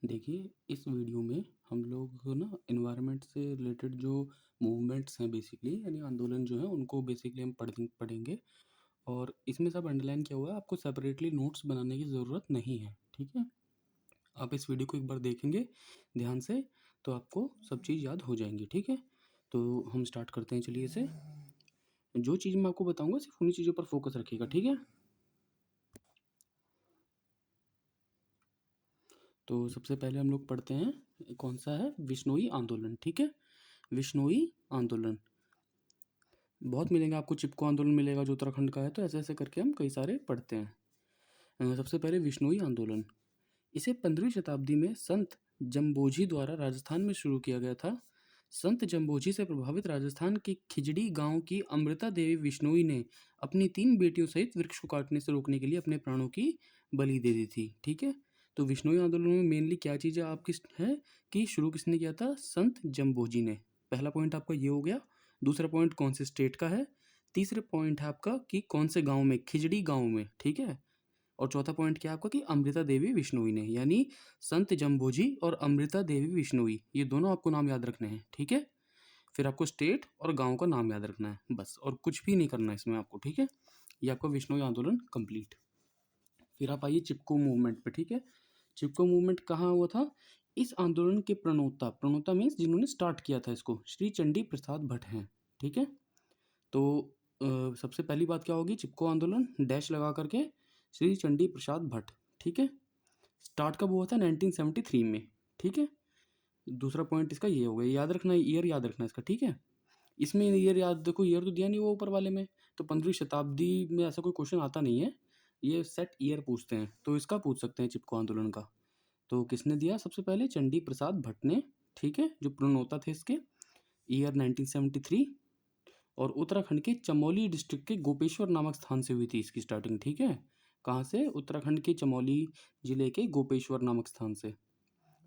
देखिए, इस वीडियो में हम लोग ना एनवायरनमेंट से रिलेटेड जो मूवमेंट्स हैं बेसिकली यानी आंदोलन जो हैं उनको बेसिकली हम पढ़ेंगे। और इसमें सब अंडरलाइन किया हुआ है, आपको सेपरेटली नोट्स बनाने की ज़रूरत नहीं है, ठीक है? आप इस वीडियो को एक बार देखेंगे ध्यान से तो आपको सब चीज़ याद हो जाएँगी, ठीक है? तो हम स्टार्ट करते हैं चलिए इसे। जो चीज़ मैं आपको बताऊँगा सिर्फ़ उन्हीं चीज़ों पर फ़ोकस रखिएगा, ठीक है? तो सबसे पहले हम लोग पढ़ते हैं कौन-सा है विश्नोई आंदोलन, ठीक है? विश्नोई आंदोलन। बहुत मिलेंगे आपको, चिपको आंदोलन मिलेगा जो उत्तराखंड का है, तो ऐसे-ऐसे करके हम कई सारे पढ़ते हैं। सबसे पहले विश्नोई आंदोलन। इसे 15वीं शताब्दी में संत जम्बोजी द्वारा राजस्थान में शुरू किया गया था। संत जम्बोजी से प्रभावित राजस्थान के खिजड़ी गांव की अमृता देवी विश्नोई ने अपनी 3 बेटियों सहित वृक्ष को काटने से रोकने के लिए अपने प्राणों की बलि दे दी थी, ठीक है? तो विश्नोई आंदोलन में मेनली क्या चीज़ें आपकी है कि शुरू किसने किया था? संत जम्बोजी ने। पहला पॉइंट आपका ये हो गया। दूसरा पॉइंट कौन से स्टेट का है? तीसरा पॉइंट है आपका कि कौन से गांव में, खिजड़ी गांव में, ठीक है? और चौथा पॉइंट क्या है आपका कि अमृता देवी विश्नोई ने, यानी संत जम्बोजी और अमृता देवी विश्नोई, ये दोनों आपको नाम याद रखने हैं, ठीक है? फिर आपको स्टेट और गांव का नाम याद रखना है बस, और कुछ भी नहीं करना है इसमें आपको, ठीक है? ये आपका विश्नोई आंदोलन कंप्लीट। फिर आप आइए चिपको मूवमेंट पे, ठीक है? चिपको मूवमेंट कहाँ हुआ था? इस आंदोलन के प्रणोता, प्रणोता मीन्स जिन्होंने स्टार्ट किया था इसको, श्री चंडी प्रसाद भट्ट हैं, ठीक है? तो सबसे पहली बात क्या होगी? चिपको आंदोलन डैश लगा करके श्री चंडी प्रसाद भट्ट, ठीक है? स्टार्ट कब हुआ था? 1973 में, ठीक है? दूसरा पॉइंट इसका ये हो गया, याद रखना है, ईयर याद रखना है इसका, ठीक है? इसमें ईयर याद, देखो ईयर तो दिया नहीं वो ऊपर वाले में, तो 15वीं शताब्दी में ऐसा कोई क्वेश्चन आता नहीं है। ये सेट ईयर पूछते हैं, तो इसका पूछ सकते हैं चिपको आंदोलन का। तो किसने दिया? सबसे पहले चंडी प्रसाद भट्ट ने, ठीक है, जो प्रणोता थे इसके। ईयर 1973। और उत्तराखंड के चमोली डिस्ट्रिक्ट के गोपेश्वर नामक स्थान से हुई थी इसकी स्टार्टिंग, ठीक है? कहाँ से? उत्तराखंड के चमोली जिले के गोपेश्वर नामक स्थान से,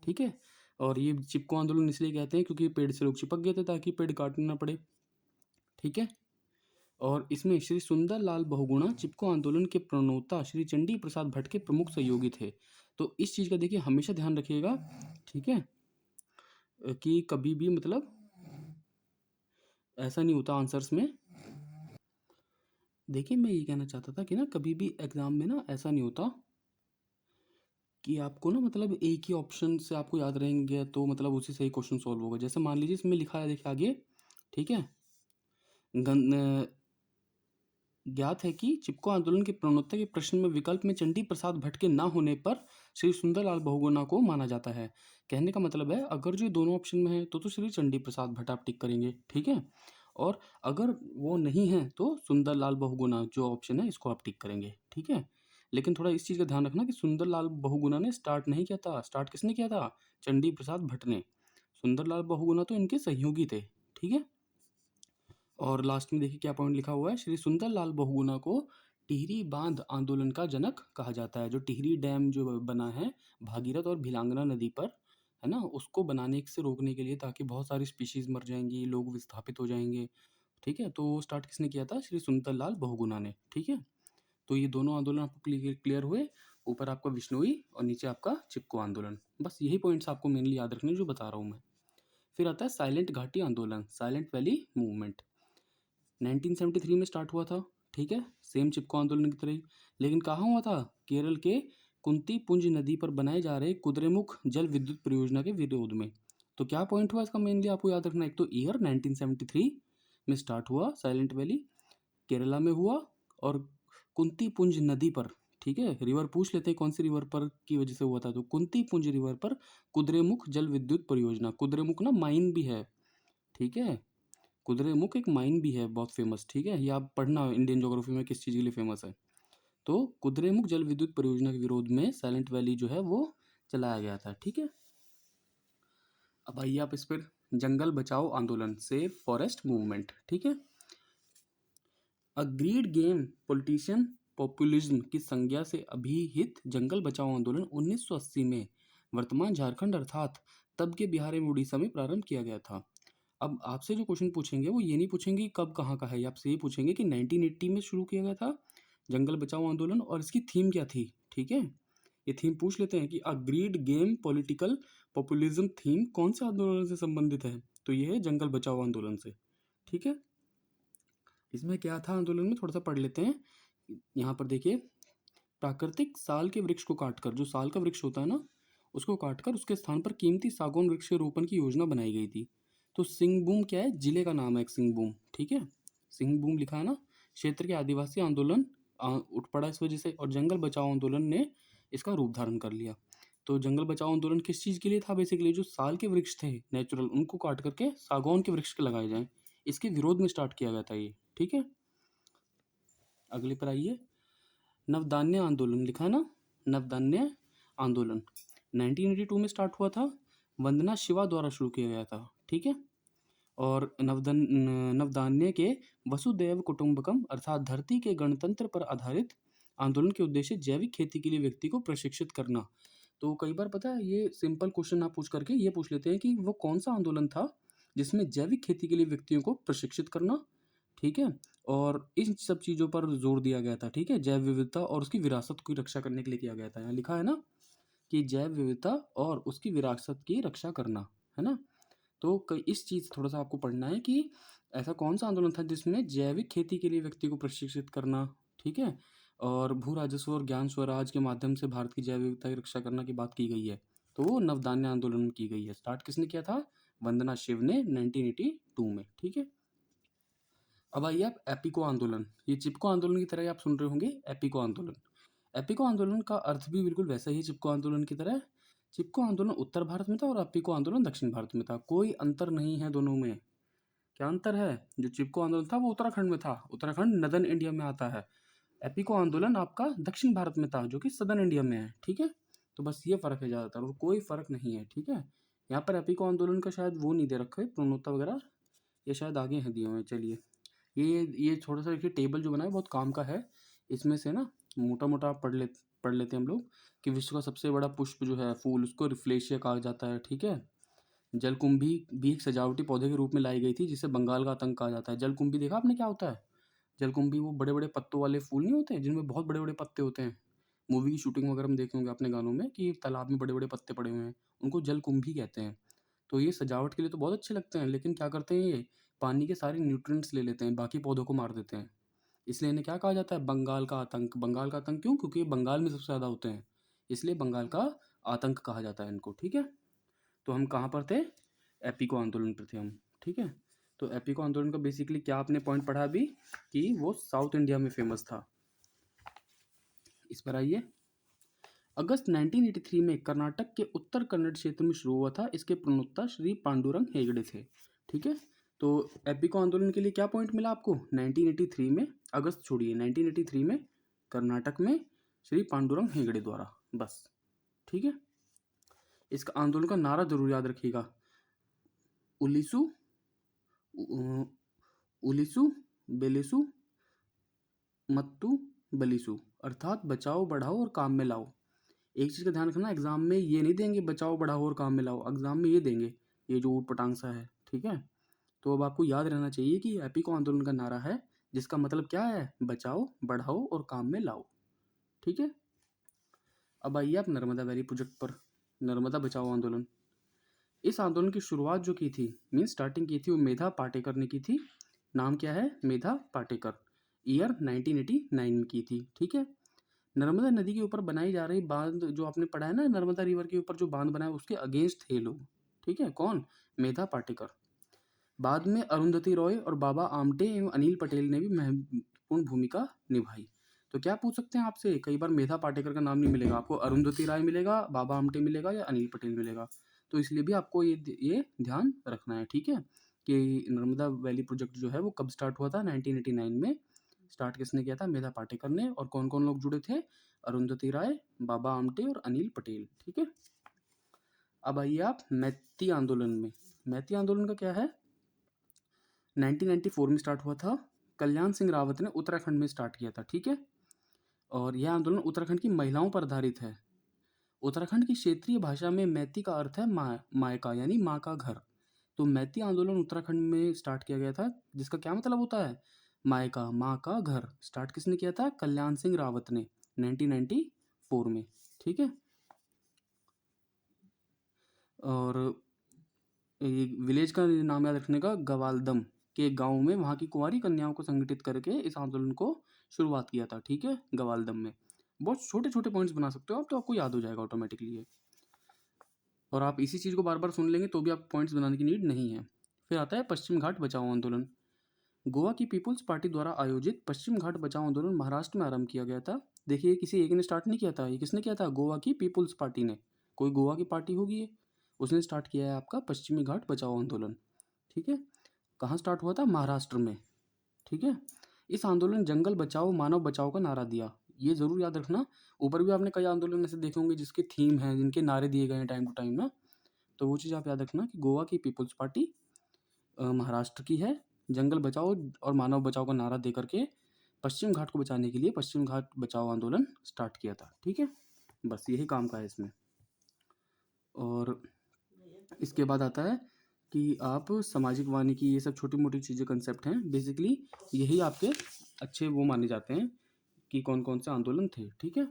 ठीक है? और ये चिपको आंदोलन इसलिए कहते हैं क्योंकि पेड़ से लोग चिपक गए थे ताकि पेड़ काटना ना पड़े, ठीक है? और इसमें श्री सुंदर लाल बहुगुणा चिपको आंदोलन के प्रणोता श्री चंडी प्रसाद भट्ट के प्रमुख सहयोगी थे। तो इस चीज़ का देखिए हमेशा ध्यान रखिएगा, ठीक है? कि कभी भी मतलब ऐसा नहीं होता आंसर्स में। देखिए मैं ये कहना चाहता था कि ना कभी भी एग्जाम में ना ऐसा नहीं होता कि आपको ना मतलब एक ही ऑप्शन से आपको याद रहेंगे तो मतलब उसी से ही क्वेश्चन सॉल्व होगा। जैसे मान लीजिए इसमें लिखा है, देखिए आगे, ठीक है? ज्ञात है कि चिपको आंदोलन के प्रणोता के प्रश्न में विकल्प में चंडी प्रसाद भट्ट के ना होने पर श्री सुंदरलाल बहुगुणा को माना जाता है। कहने का मतलब है अगर जो दोनों ऑप्शन में है तो श्री चंडी प्रसाद भट्ट आप टिक करेंगे, ठीक है? और अगर वो नहीं है तो सुंदरलाल बहुगुणा जो ऑप्शन है इसको आप टिक करेंगे, ठीक है? लेकिन थोड़ा इस चीज़ का ध्यान रखना कि सुंदरलाल बहुगुणा ने स्टार्ट नहीं किया था। स्टार्ट किसने किया था? चंडी प्रसाद भट्ट ने। सुंदरलाल बहुगुणा तो इनके सहयोगी थे, ठीक है? और लास्ट में देखिए क्या पॉइंट लिखा हुआ है, श्री सुंदरलाल बहुगुणा को टिहरी बांध आंदोलन का जनक कहा जाता है। जो टिहरी डैम जो बना है भागीरथ और भिलांगना नदी पर, है ना, उसको बनाने से रोकने के लिए, ताकि बहुत सारी स्पीशीज मर जाएंगी, लोग विस्थापित हो जाएंगे, ठीक है? तो स्टार्ट किसने किया था? श्री सुंदरलाल बहुगुणा ने, ठीक है? तो ये दोनों आंदोलन आपको क्लियर हुए। ऊपर आपका विश्नोई और नीचे आपका चिपको आंदोलन। बस यही पॉइंट्स आपको मेनली याद रखने जो बता रहा हूँ मैं। फिर आता है साइलेंट घाटी आंदोलन, साइलेंट वैली मूवमेंट। 1973 में स्टार्ट हुआ था, ठीक है? सेम चिपको आंदोलन की तरह ही। लेकिन कहाँ हुआ था? केरल के कुंती पुंज नदी पर बनाए जा रहे कुद्रेमुख जल विद्युत परियोजना के विरोध में। तो क्या पॉइंट हुआ इसका मेनली आपको याद रखना है? एक तो ईयर 1973 में स्टार्ट हुआ साइलेंट वैली, केरला में हुआ, और कुंती पुंज नदी पर, ठीक है? रिवर पूछ लेते हैं कौन सी रिवर पर की वजह से हुआ था, तो कुंती पुंज रिवर पर कुद्रेमुख जल विद्युत परियोजना। कुद्रेमुख ना माइन भी है, ठीक है? कुद्रेमुख एक माइन भी है बहुत फेमस, ठीक है? ये आप पढ़ना इंडियन ज्योग्राफी में किस चीज़ के लिए फेमस है। तो कुद्रेमुख जल विद्युत परियोजना के विरोध में साइलेंट वैली जो है वो चलाया गया था, ठीक है? अब आइए आप इस पर, जंगल बचाओ आंदोलन, सेव फॉरेस्ट मूवमेंट, ठीक है? अग्रीड गेम पॉलिटिशियन पॉपुलिज्म की संज्ञा से अभिहित जंगल बचाओ आंदोलन 1980 में वर्तमान झारखंड अर्थात तब के बिहार एवं उड़ीसा में प्रारंभ किया गया था। अब आपसे जो क्वेश्चन पूछेंगे वो ये नहीं पूछेंगे कि कब कहाँ का है, ये आपसे ये पूछेंगे कि 1980 में शुरू किया गया था जंगल बचाओ आंदोलन, और इसकी थीम क्या थी, ठीक है? ये थीम पूछ लेते हैं कि a greed game political populism theme कौन से आंदोलन से संबंधित है, तो ये है जंगल बचाओ आंदोलन से। ठीक है, इसमें क्या था आंदोलन में थोड़ा सा पढ़ लेते हैं। यहाँ पर देखिए, प्राकृतिक साल के वृक्ष को काटकर, जो साल का वृक्ष होता है ना, उसको काटकर उसके स्थान पर कीमती सागौन वृक्ष के रोपण की योजना बनाई गई थी। तो सिंहभूम क्या है, जिले का नाम है एक सिंहभूम। ठीक है, सिंहभूम लिखा है ना। क्षेत्र के आदिवासी आंदोलन उठ पड़ा इस वजह से, और जंगल बचाओ आंदोलन ने इसका रूप धारण कर लिया। तो जंगल बचाओ आंदोलन किस चीज़ के लिए था? बेसिकली जो साल के वृक्ष थे नेचुरल, उनको काट करके सागौन के वृक्ष के लगाए जाएं, इसके विरोध में स्टार्ट किया गया था ये। ठीक है, अगले पर आइए। नवधान्य आंदोलन लिखा है ना, नवधान्य आंदोलन 1982 में स्टार्ट हुआ था। वंदना शिवा द्वारा शुरू किया गया था। ठीक है, और नवधान्य के वसुदैव कुटुंबकम अर्थात धरती के गणतंत्र पर आधारित आंदोलन के उद्देश्य जैविक खेती के लिए व्यक्ति को प्रशिक्षित करना। तो कई बार पता है ये सिंपल क्वेश्चन आप पूछ करके ये पूछ लेते हैं कि वो कौन सा आंदोलन था जिसमें जैविक खेती के लिए व्यक्तियों को प्रशिक्षित करना, ठीक है, और इन सब चीज़ों पर जोर दिया गया था। ठीक है, जैव विविधता और उसकी विरासत की रक्षा करने के लिए किया गया था। यहाँ लिखा है ना कि जैव विविधता और उसकी विरासत की रक्षा करना, है ना। तो इस चीज़ थोड़ा सा आपको पढ़ना है कि ऐसा कौन सा आंदोलन था जिसमें जैविक खेती के लिए व्यक्ति को प्रशिक्षित करना, ठीक है, और भू राजस्व और ज्ञान स्वराज के माध्यम से भारत की जैव विविधता की रक्षा करने की बात की गई है। तो वो नवधान्य आंदोलन में की गई है। स्टार्ट किसने किया था? वंदना शिव ने 1982 में। ठीक है, अब आइए आप एपिको आंदोलन। ये चिपको आंदोलन की तरह ही आप सुन रहे होंगे, एपिको आंदोलन। एपिको आंदोलन का अर्थ भी बिल्कुल वैसा ही चिपको आंदोलन की तरह। चिपको आंदोलन उत्तर भारत में था और एपिको आंदोलन दक्षिण भारत में था। कोई अंतर नहीं है दोनों में। क्या अंतर है? जो चिपको आंदोलन था वो उत्तराखंड में था, उत्तराखंड नदर्न इंडिया में आता है। एपिको आंदोलन आपका दक्षिण भारत में था जो कि सदर्न इंडिया में है। ठीक है, तो बस ये फर्क है ज़्यादातर, और कोई फर्क नहीं है। ठीक है, यहाँ पर एपिको आंदोलन का शायद वो नहीं दे रखा है प्रणोता वगैरह, ये शायद आगे हैं दिए हुए हैं। चलिए, ये थोड़ा सा देखिए, टेबल जो बना है बहुत काम का है। इसमें से ना मोटा मोटा पढ़ लेते हैं हम लोग कि विश्व का सबसे बड़ा पुष्प जो है, फूल, उसको रिफ्लेशिया कहा जाता है। ठीक है, जलकुंभी भी एक सजावटी पौधे के रूप में लाई गई थी जिसे बंगाल का आतंक कहा जाता है। जलकुंभी देखा आपने क्या होता है? जलकुंभी वो बड़े बड़े पत्तों वाले फूल नहीं होते जिनमें बहुत बड़े बड़े पत्ते होते हैं। मूवी की शूटिंग वगैरह में देखे होंगे अपने गानों में कि तालाब में बड़े बड़े पत्ते पड़े हुए हैं, उनको जलकुंभी कहते हैं। तो ये सजावट के लिए तो बहुत अच्छे लगते हैं, लेकिन क्या करते हैं ये पानी के सारे न्यूट्रिएंट्स ले लेते हैं, बाकी पौधों को मार देते हैं। इसलिए इन्हें क्या कहा जाता है? बंगाल का आतंक। बंगाल का आतंक क्यों? क्योंकि ये बंगाल में सबसे ज़्यादा होते हैं, इसलिए बंगाल का आतंक कहा जाता है इनको। ठीक है, तो हम कहाँ पर थे? एपिको आंदोलन पर थे हम। ठीक है, तो एपिको आंदोलन का बेसिकली क्या आपने पॉइंट पढ़ा अभी कि वो साउथ इंडिया में फेमस था। इस पर आइए। अगस्त 1983 में कर्नाटक के उत्तर कन्नड़ क्षेत्र में शुरू हुआ था। इसके प्रणेता श्री पांडुरंग हेगड़े थे। ठीक है, तो एपिको आंदोलन के लिए क्या पॉइंट मिला आपको? 1983 में, अगस्त छोड़िए, 1983 में कर्नाटक में श्री पांडुरंग हेगड़े द्वारा, बस। ठीक है, इसका आंदोलन का नारा जरूर याद रखिएगा, उलिसु उलिसु बेलिसु मत्तु बलिसु, अर्थात बचाओ बढ़ाओ और काम में लाओ। एक चीज़ का ध्यान रखना, एग्जाम में ये नहीं देंगे बचाओ बढ़ाओ और काम में लाओ, एग्जाम में ये देंगे, ये जो ऊट पटांग सा है। ठीक है, तो अब आपको याद रहना चाहिए कि एपिको आंदोलन का नारा है जिसका मतलब क्या है? बचाओ बढ़ाओ और काम में लाओ। ठीक है, अब आइए आप नर्मदा वैली प्रोजेक्ट पर। नर्मदा बचाओ आंदोलन, इस आंदोलन की शुरुआत जो की थी, मीन स्टार्टिंग की थी, वो मेधा पाटेकर ने की थी। नाम क्या है? मेधा पाटेकर। ईयर 1989 में की थी। ठीक है, नर्मदा नदी के ऊपर बनाई जा रही बांध, जो आपने पढ़ा है ना, नर्मदा रिवर के ऊपर जो बांध बना है उसके अगेंस्ट थे लोग। ठीक है, कौन? मेधा पाटेकर। बाद में अरुंधति रॉय और बाबा आमटे एवं अनिल पटेल ने भी महत्वपूर्ण भूमिका निभाई। तो क्या पूछ सकते हैं आपसे? कई बार मेधा पाटेकर का नाम नहीं मिलेगा आपको, अरुंधति राय मिलेगा, बाबा आमटे मिलेगा या अनिल पटेल मिलेगा। तो इसलिए भी आपको ये ध्यान रखना है। ठीक है, कि नर्मदा वैली प्रोजेक्ट जो है वो कब स्टार्ट हुआ था? 1989 में। स्टार्ट किसने किया था? मेधा पाटेकर ने। और कौन कौन लोग जुड़े थे? अरुंधति राय, बाबा आमटे और अनिल पटेल। ठीक है, अब आइए आप मैती आंदोलन में। मैती आंदोलन का क्या है? 1994 में स्टार्ट हुआ था। कल्याण सिंह रावत ने उत्तराखंड में स्टार्ट किया था। ठीक है, और यह आंदोलन उत्तराखंड की महिलाओं पर आधारित है। उत्तराखंड की क्षेत्रीय भाषा में मैती का अर्थ है मायका, यानी माँ का घर। तो मैती आंदोलन उत्तराखंड में स्टार्ट किया गया था, जिसका क्या मतलब होता है? मायका, माँ का घर। स्टार्ट किसने किया था? कल्याण सिंह रावत ने 1994 में। ठीक है, और ये विलेज का नाम याद रखने का, गवालदम के गांव में वहाँ की कुंवारी कन्याओं को संगठित करके इस आंदोलन को शुरुआत किया था। ठीक है, गवालदम में। बहुत छोटे छोटे पॉइंट्स बना सकते हो आप, तो आपको याद हो जाएगा ऑटोमेटिकली ये। और आप इसी चीज़ को बार बार सुन लेंगे तो भी आप पॉइंट्स बनाने की नीड नहीं है। फिर आता है पश्चिम घाट बचाओ आंदोलन। गोवा की पीपुल्स पार्टी द्वारा आयोजित पश्चिम घाट बचाओ आंदोलन महाराष्ट्र में आरंभ किया गया था। देखिए, किसी एक ने स्टार्ट नहीं किया था, ये किसने किया था? गोवा की पीपुल्स पार्टी ने। कोई गोवा की पार्टी होगी ये, उसने स्टार्ट किया है आपका पश्चिमी घाट बचाओ आंदोलन। ठीक है, कहाँ स्टार्ट हुआ था? महाराष्ट्र में। ठीक है, इस आंदोलन जंगल बचाओ मानव बचाओ का नारा दिया। ये जरूर याद रखना। ऊपर भी आपने कई आंदोलन ऐसे देखे होंगे जिसके थीम हैं, जिनके नारे दिए गए हैं टाइम टू टाइम ना, तो वो चीज़ आप याद रखना कि गोवा की पीपुल्स पार्टी महाराष्ट्र की है, जंगल बचाओ और मानव बचाओ का नारा दे करके पश्चिम घाट को बचाने के लिए पश्चिम घाट बचाओ आंदोलन स्टार्ट किया था। ठीक है, बस यही काम का है इसमें। और इसके बाद आता है कि आप सामाजिक वानिकी, ये सब छोटी मोटी चीज़ें कंसेप्ट हैं, बेसिकली यही आपके अच्छे वो माने जाते हैं कि कौन कौन से आंदोलन थे। ठीक है,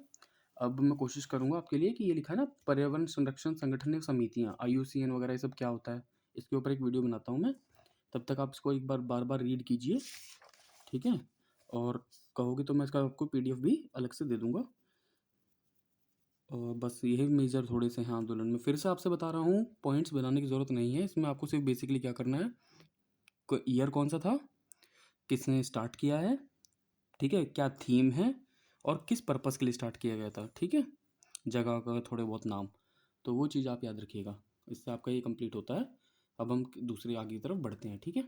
अब मैं कोशिश करूँगा आपके लिए कि ये लिखा है ना, पर्यावरण संरक्षण संगठन समितियाँ, IUCN वगैरह, ये सब क्या होता है, इसके ऊपर एक वीडियो बनाता हूँ मैं। तब तक आप इसको एक बार बार बार रीड कीजिए। ठीक है, और कहोगे तो मैं इसका आपको PDF भी अलग से दे दूँगा। और बस यही मेजर थोड़े से हैं आंदोलन में। फिर से आपसे बता रहा हूँ, पॉइंट्स बनाने की ज़रूरत नहीं है इसमें। आपको सिर्फ बेसिकली क्या करना है, ईयर कौन सा था, किसने स्टार्ट किया है, ठीक है, क्या थीम है, और किस पर्पस के लिए स्टार्ट किया गया था। ठीक है, जगह का थोड़े बहुत नाम, तो वो चीज़ आप याद रखिएगा। इससे आपका ये कंप्लीट होता है। अब हम दूसरे आगे की तरफ बढ़ते हैं। ठीक है।